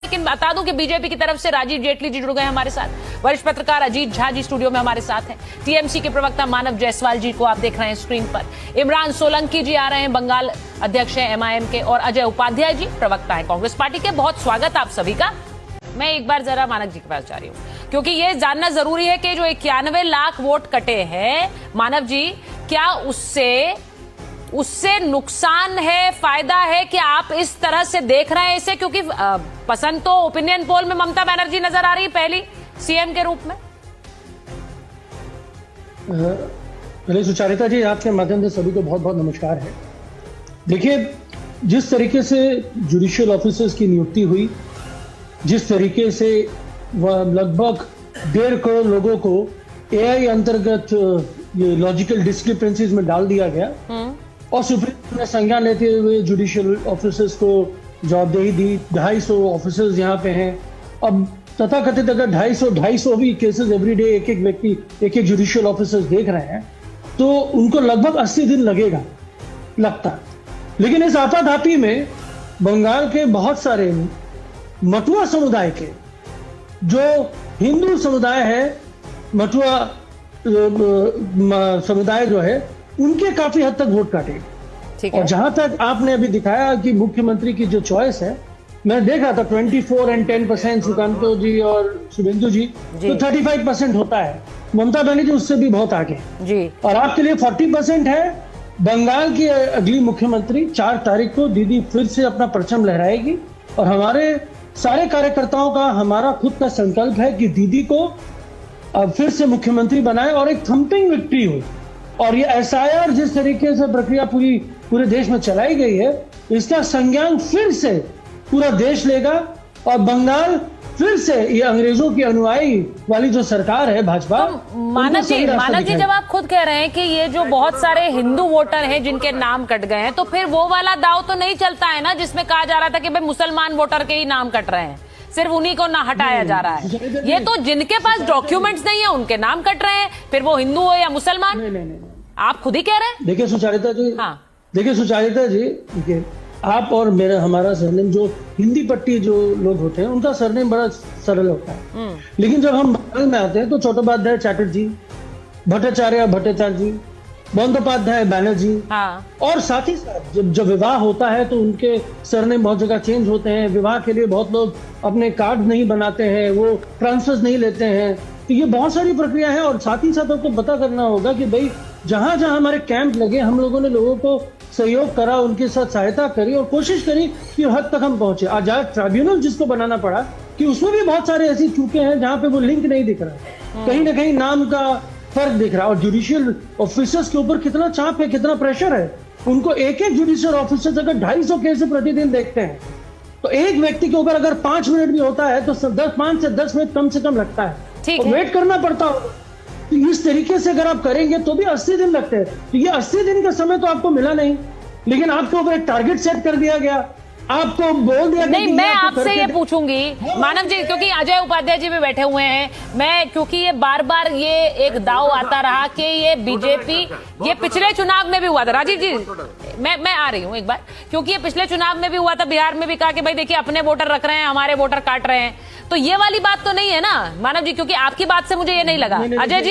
लेकिन बता दूं कि बीजेपी की तरफ से राजीव जेटली जी जुड़ गए हमारे साथ, वरिष्ठ पत्रकार अजीत झा जी स्टूडियो में हमारे साथ हैं, टीएमसी के प्रवक्ता मानव जायसवाल जी को आप देख रहे हैं स्क्रीन पर, इमरान सोलंकी जी आ रहे हैं, बंगाल अध्यक्ष हैं एमआईएम के, और अजय उपाध्याय जी प्रवक्ता है कांग्रेस पार्टी के। बहुत स्वागत आप सभी का। मैं एक बार जरा मानव जी के पास जा रही हूँ क्योंकि ये जानना जरूरी है कि जो 91 लाख वोट कटे हैं मानव जी, क्या उससे नुकसान है, फायदा है कि आप इस तरह से देख रहे हैं इसे? क्योंकि पसंद तो ओपिनियन पोल में ममता बनर्जी नजर आ रही है पहली सीएम के रूप में। पहले सुचारिता जी, आपके माध्यम से सभी को बहुत बहुत नमस्कार है। देखिए, जिस तरीके से जुडिशियल ऑफिसर्स की नियुक्ति हुई, जिस तरीके से लगभग 1.5 करोड़ लोगों को एआई अंतर्गत ये लॉजिकल डिस्क्रिपेंसीज में डाल दिया गया और सुप्रीम कोर्ट ने संज्ञान लेते हुए जुडिशियल ऑफिसर्स को जवाबदेही दी। 250 ऑफिसर्स यहाँ पे हैं। अब तथाकथित अगर 250 भी केसेस एवरीडे एक एक व्यक्ति एक जुडिशियल ऑफिसर्स देख रहे हैं तो उनको लगभग 80 दिन लगता। लेकिन इस आपाधापी में बंगाल के बहुत सारे मटुआ समुदाय के, जो हिंदू समुदाय है, मटुआ समुदाय जो है, उनके काफी हद तक वोट काटे। और जहां तक आपने अभी दिखाया कि मुख्यमंत्री की जो चॉइस है, मैं देख रहा था 24 और 10% सुकांतो जी और शुभेंदु जी, तो 35% होता है। ममता बनर्जी उससे भी बहुत आगे जी। और आपके लिए 40% है। बंगाल की अगली मुख्यमंत्री 4 तारीख को दीदी फिर से अपना परचम लहराएगी और हमारे सारे कार्यकर्ताओं का, हमारा खुद का संकल्प है कि दीदी को अब फिर से मुख्यमंत्री बनाए और एक थम्पिंग विक्ट्री हो। और ये एसआईआर जिस तरीके से प्रक्रिया पूरे देश में चलाई गई है, इसका संज्ञान फिर से पूरा देश लेगा और बंगाल फिर से ये अंग्रेजों की अनुयायी वाली जो सरकार है भाजपा। तो मानव जी जब आप खुद कह रहे हैं कि ये जो बहुत सारे हिंदू वोटर हैं जिनके नाम कट गए हैं, तो फिर वो वाला दाव तो नहीं चलता है ना जिसमें कहा जा रहा था कि भाई मुसलमान वोटर के ही नाम कट रहे हैं, सिर्फ उन्हीं को ना हटाया जा रहा है। ये तो जिनके पास डॉक्यूमेंट्स नहीं है उनके नाम कट रहे हैं, फिर वो हिंदू हो या मुसलमान। नहीं। आप खुद ही कह रहे हैं। देखिए सुचारिता जी, देखिए सुचारिता जी, देखिए आप और हमारा सरनेम, जो हिंदी पट्टी जो लोग होते हैं उनका सरनेम बड़ा सरल होता है, लेकिन जब हम बंगाल में आते हैं तो चट्टोपाध्याय चैटर्जी, भट्टाचार्य भट्टाचार्य जी, बंदोपाध्याय बैनर्जी, और साथ ही साथ जब विवाह होता है तो उनके सरनेम बहुत जगह चेंज होते हैं। विवाह के लिए बहुत लोग अपने कार्ड नहीं बनाते हैं, वो ट्रांसफर नहीं लेते हैं। तो ये बहुत सारी प्रक्रिया है। और साथ ही साथ आपको पता करना होगा कि भाई जहां जहां हमारे कैंप लगे, हम लोगों ने लोगों को सहयोग करा, उनके साथ सहायता करी और कोशिश करी कि हद तक हम पहुंचे। आजाद ट्राइब्यूनल जिसको बनाना पड़ा कि उसमें भी बहुत सारे ऐसी चूके हैं जहां पे वो लिंक नहीं दिख रहा, कहीं ना कहीं नाम का फर्क दिख रहा है। और जुडिशियल ऑफिसर्स के ऊपर कितना चाप है, कितना प्रेशर है। उनको एक जुडिशियल ऑफिसर्स अगर 250 केस प्रतिदिन देखते हैं तो एक व्यक्ति के ऊपर अगर 5 मिनट भी होता है तो 5 से 10 मिनट कम से कम लगता है और वेट करना पड़ता है। तो इस तरीके से अगर आप करेंगे तो भी 80 दिन लगते हैं। तो ये 80 दिन का समय तो आपको मिला नहीं, लेकिन आपके ऊपर एक टारगेट सेट कर दिया गया, आपको बोल दिया। नहीं, मैं आपसे ये पूछूंगी मानव जी, क्योंकि अजय उपाध्याय जी भी बैठे हुए हैं, मैं क्योंकि ये बार बार ये एक दाव आता रहा कि ये बीजेपी, ये पिछले चुनाव में भी हुआ था। राजीव जी, मैं आ रही हूँ एक बार, क्योंकि ये पिछले चुनाव में भी हुआ था, बिहार में भी कहा कि भाई देखिए अपने वोटर रख रहे हैं, हमारे वोटर काट रहे हैं। तो ये वाली बात तो नहीं है ना मानव जी, क्योंकि आपकी बात से मुझे ये नहीं लगा। अजय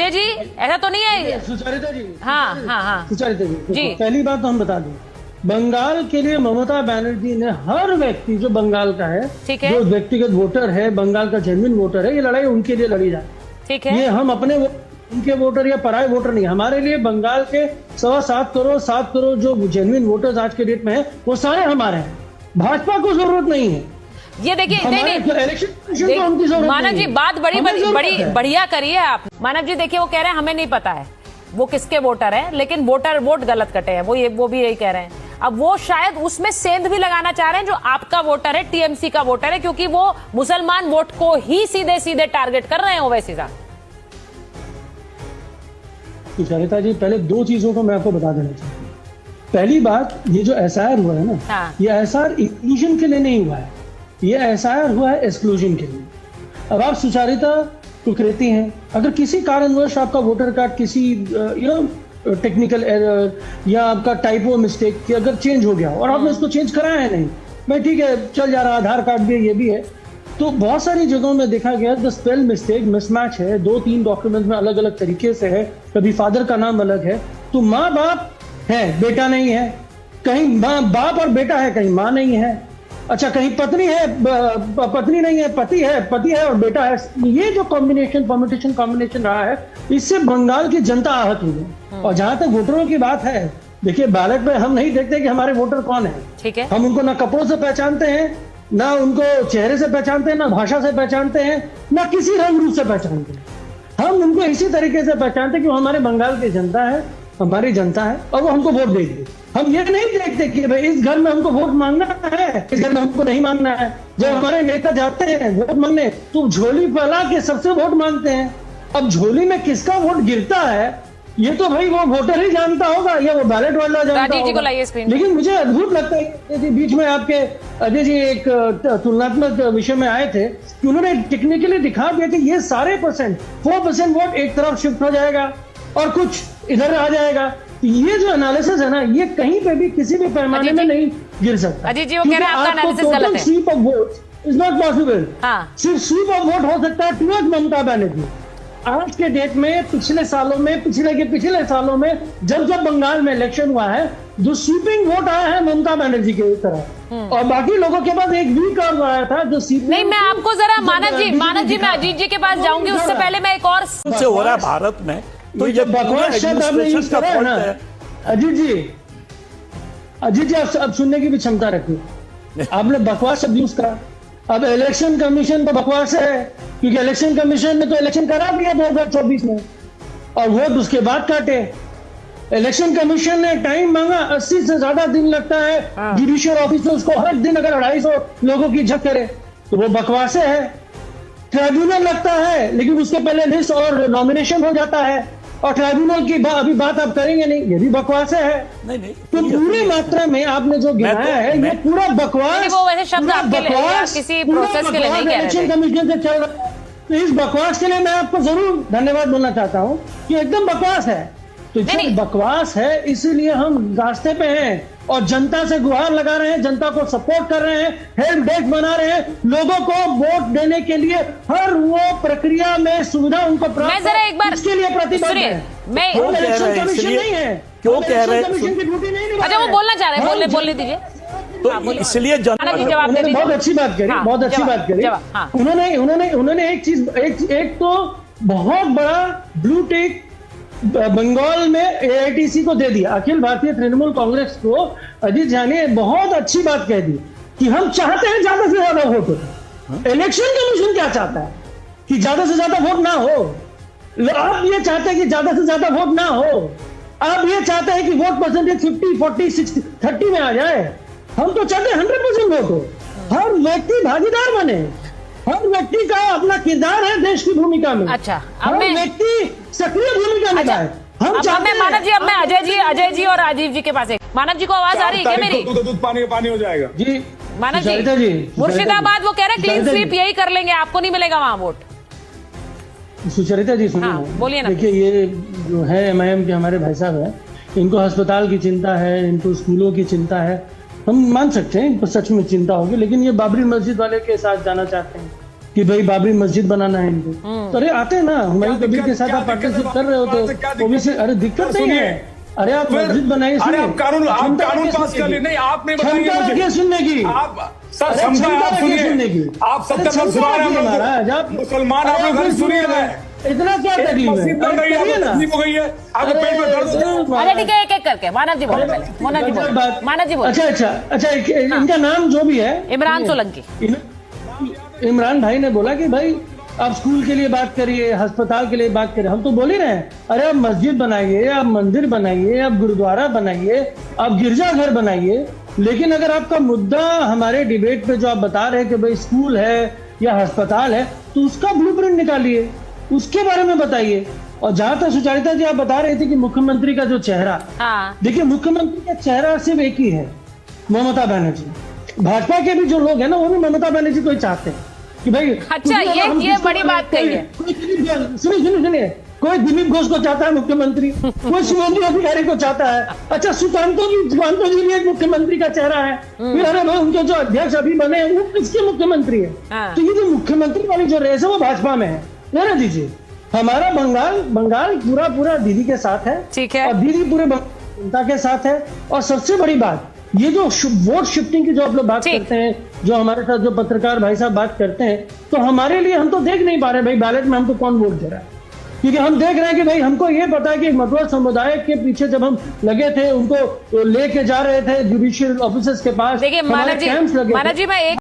जी ऐसा तो नहीं है। सुचारिता जी, हाँ सुचारिता जी, पहली बात तो हम बता दें, बंगाल के लिए ममता बनर्जी ने हर व्यक्ति जो बंगाल का है, जो व्यक्तिगत वोटर है, बंगाल का जेन्युइन वोटर है, ये लड़ाई उनके लिए लड़ी जाए। ठीक है, ये हम अपने उनके वोटर या पराये वोटर नहीं, हमारे लिए बंगाल के 7.25 करोड़ जो जेन्युइन वोटर्स आज के डेट में है, वो सारे हमारे हैं। भाजपा को जरूरत नहीं है। ये देखिए, नहीं मानव जी, बात बड़ी बढ़िया करी है आप। मानव जी देखिए, वो कह रहे हैं हमें नहीं पता है वो किसके वोटर है, लेकिन वोट गलत कटे हैं, वो भी यही कह रहे हैं। अब वो शायद उसमें सेंध भी लगाना चाह रहे हैं जो आपका वोटर है, टीएमसी का वोटर है, क्योंकि वो मुसलमान वोट को ही सीधे टारगेट कर रहे हैं ओवैसी साहब। सुचारिता जी, पहले 2 चीजों को मैं आपको बता देना चाहता हूँ। पहली बात, ये जो एसआईआर हुआ है ना, ये एसआईआर इंक्लूजन के लिए नहीं हुआ है, ये एसआईआर हुआ है एक्सक्लूजन के लिए। अब आप सुचारिता कुकरेती हैं, अगर किसी कारणवश आपका वोटर कार्ड किसी टेक्निकल एरर या आपका टाइपो मिस्टेक कि अगर चेंज हो गया और आपने उसको चेंज कराया है नहीं, मैं ठीक है चल जा रहा, आधार कार्ड भी है, ये भी है। तो बहुत सारी जगहों में देखा गया द स्पेल मिस्टेक मिसमैच है, 2-3 डॉक्यूमेंट में अलग अलग तरीके से है, कभी फादर का नाम अलग है। तो माँ बाप है, बेटा नहीं है, कहीं बाप और बेटा है, कहीं माँ नहीं है, अच्छा कहीं पत्नी है, पत्नी नहीं है, पति है और बेटा है। ये जो परम्यूटेशन कॉम्बिनेशन रहा है, इससे बंगाल की जनता आहत हुई है। और जहां तक वोटरों की बात है, देखिए बैलेट में हम नहीं देखते कि हमारे वोटर कौन है, ठीक है, हम उनको ना कपड़ों से पहचानते हैं, ना उनको चेहरे से पहचानते हैं, ना भाषा से पहचानते हैं, ना किसी रंग रूप से पहचानते हैं। हम उनको इसी तरीके से पहचानते हैं कि वो हमारे बंगाल की जनता है, हमारी जनता है और वो हमको वोट देगी। हम ये नहीं देखते कि भाई इस घर में हमको वोट मांगना है, इस घर में हमको नहीं मांगना है। जब हमारे नेता जाते हैं वोट मांगने तो झोली फैला के सबसे वोट मांगते हैं। अब झोली में किसका वोट गिरता है ये तो भाई वो वोटर ही जानता होगा या वो बैलेट वाला जानता होगा। लेकिन मुझे अद्भुत लगता है कि बीच में आपके अजय जी एक तुलनात्मक विषय में आए थे कि उन्होंने टेक्निकली दिखा दिया कि ये सारे 4% वोट एक तरफ शिफ्ट हो जाएगा और कुछ इधर आ जाएगा। ये जो एनालिसिस है ना, ये कहीं पे भी किसी भी पैमाने में नहीं गिर सकता। अजीत जी वो कह रहे हैं आपका एनालिसिस गलत है। Sweep of vote is not possible. सिर्फ स्वीप ऑफ वोट हो सकता है टुवर्ड्स ममता बनर्जी। आज के डेट में पिछले सालों में पिछले सालों में जब बंगाल में इलेक्शन हुआ है, जो स्वीपिंग वोट आया है ममता बनर्जी की तरफ, और बाकी लोगों के पास एक वीक और आया था जो नहीं। मैं आपको जरा मानव जी मैं अजीत जी के पास जाऊंगी, उससे पहले मैं एक और से हो रहा है भारत में, तो ये बकवास शब्द आपने यूज करा है ना अजीत जी अब सुनने की भी क्षमता रखिए। आपने बकवास शब्द यूज करा। अब इलेक्शन कमीशन तो बकवास है, क्योंकि इलेक्शन कमीशन ने तो इलेक्शन करा दिया 2024 में और वोट उसके बाद काटे। इलेक्शन कमीशन ने टाइम मांगा, 80 से ज्यादा दिन लगता है जुडिशियल ऑफिसर्स को हर दिन अगर 250 लोगों की झक करे तो वो बकवास है। ट्राइब्यूनल लगता है लेकिन उसके पहले लिस्ट और नॉमिनेशन हो जाता है, और ट्राइब्यूनल की अभी बात आप करेंगे नहीं, ये भी बकवास है। नहीं तो पूरी मात्रा में आपने जो गिनाया है ये पूरा बकवास। वो वैसे शब्द आपके लिए किसी प्रोसेस के लिए नहीं कह रहे थे। इलेक्शन कमीशन से चल रहा है, तो इस बकवास के लिए मैं आपको जरूर धन्यवाद बोलना चाहता हूँ कि एकदम बकवास है। तो जब बकवास है इसीलिए हम रास्ते पे हैं और जनता से गुहार लगा रहे हैं, जनता को सपोर्ट कर रहे हैं, हेल्प डेस्क बना रहे हैं, लोगों को वोट देने के लिए हर वो प्रक्रिया में सुविधा उनको प्राप्त। मैं जरा एक बार इसके लिए प्रतिबद्ध है। मैं इलेक्शन कमीशन नहीं है, क्यों कह रहे हैं? कमीशन की ड्यूटी नहीं। अच्छा वो बोलना चाह रहे हैं, बोलने दीजिए। तो इसलिए जवाब बहुत अच्छी बात करी, बहुत अच्छी बात करी। उन्होंने एक चीज एक तो बहुत बड़ा ब्लू टिक बंगाल में एआईटीसी को दे दिया, अखिल भारतीय तृणमूल कांग्रेस को। अजीत झा ने बहुत अच्छी बात कह दी कि हम चाहते हैं ज्यादा से ज्यादा वोट हो। इलेक्शन कमीशन क्या चाहता है कि ज्यादा से ज्यादा वोट ना हो। आप ये चाहते हैं कि ज्यादा से ज्यादा वोट ना हो, आप ये चाहते हैं कि वोट परसेंटेज 50, 40, 60, 30 में आ जाए। हम तो चाहते हैं 100% वोट हो, हर व्यक्ति भागीदार बने, हर व्यक्ति का अपना किरदार है देश की भूमिका में। अच्छा हर व्यक्ति सक्रिय भूमिका निभाए। हम चाहते हैं मानव जी, अब मैं अजय जी और राजीव जी के पास है। मानव जी को आवाज आ रही है क्या मेरी? दूध पानी हो जाएगा जी। मानव जी मुर्शिदाबाद वो कह रहे क्लीन स्वीप यही कर लेंगे, आपको नहीं मिलेगा वहां वोट। सुचरिता जी सुनिए, बोलिए ना। देखिए ये जो है एमआईएम के हमारे भाई साहब है, इनको अस्पताल की चिंता है, इनको स्कूलों की चिंता है, हम मान सकते हैं इनको सच में चिंता होगी। लेकिन ये बाबरी मस्जिद वाले के साथ जाना चाहते हैं कि भाई बाबरी मस्जिद बनाना है इनको। तो अरे आते हैं ना, हुमायूं कबीर के साथ आप पार्टनरशिप कर रहे हो तो ओबीसी। अरे दिक्कत नहीं है, अरे आप मस्जिद बनाइए। अरे आप कानून पास कर ले। नहीं आपने बताइए सुनने की, आप सर सुनने की, आप 70 मुसलमान आप लोग सुनिए। इतना क्या तकलीफ है? अरे ठीक है, एक एक करके मानव जी बोले पहले। मानव जी बोले। अच्छा इनका नाम जो भी है इमरान सोलंकी। इमरान भाई ने बोला कि भाई आप स्कूल के लिए बात करिए, अस्पताल के लिए बात करिए। हम तो बोल ही रहे हैं, अरे आप मस्जिद बनाइए, आप मंदिर बनाइए, आप गुरुद्वारा बनाइए, आप गिरजाघर बनाइए। लेकिन अगर आपका मुद्दा हमारे डिबेट पे जो आप बता रहे हैं कि भाई स्कूल है या अस्पताल है, तो उसका ब्लूप्रिंट निकालिए, उसके बारे में बताइए। और जहां तक सुचरिता जी आप बता रहे थे कि मुख्यमंत्री का जो चेहरा, देखिए मुख्यमंत्री का चेहरा सिर्फ एक ही है, ममता बनर्जी। भाजपा के भी जो लोग हैं ना वो भी ममता बनर्जी को ही चाहते हैं, कि भाई अच्छा, ये बड़ी बात कही है। सुनिए, कोई दिलीप घोष को चाहता है मुख्यमंत्री, कोई शुभेंदु अधिकारी को चाहता है। अच्छा, सुकांतो जी भी एक मुख्यमंत्री का चेहरा है। फिर अरे भाई उनके जो अध्यक्ष अभी बने हैं वो किसके मुख्यमंत्री है? हाँ। तो ये जो मुख्यमंत्री वाली जो रेस है वो भाजपा में है। रहने दीजिए, हमारा बंगाल पूरा दीदी के साथ है। ठीक है। और दीदी पूरे जनता के साथ है। और सबसे बड़ी बात, ये जो वोट शिफ्टिंग की जो आप लोग बात करते हैं, जो हमारे साथ जो पत्रकार भाई साहब बात करते हैं, तो हमारे लिए हम तो देख नहीं पा रहे भाई बैलेट में हमको कौन वोट दे रहा है। क्योंकि हम देख रहे हैं कि भाई हमको ये पता है कि मधुआ समुदाय के पीछे जब हम लगे थे, उनको लेके जा रहे थे जुडिशियल ऑफिसर्स के पास, देखिए मानव जी, मैं एक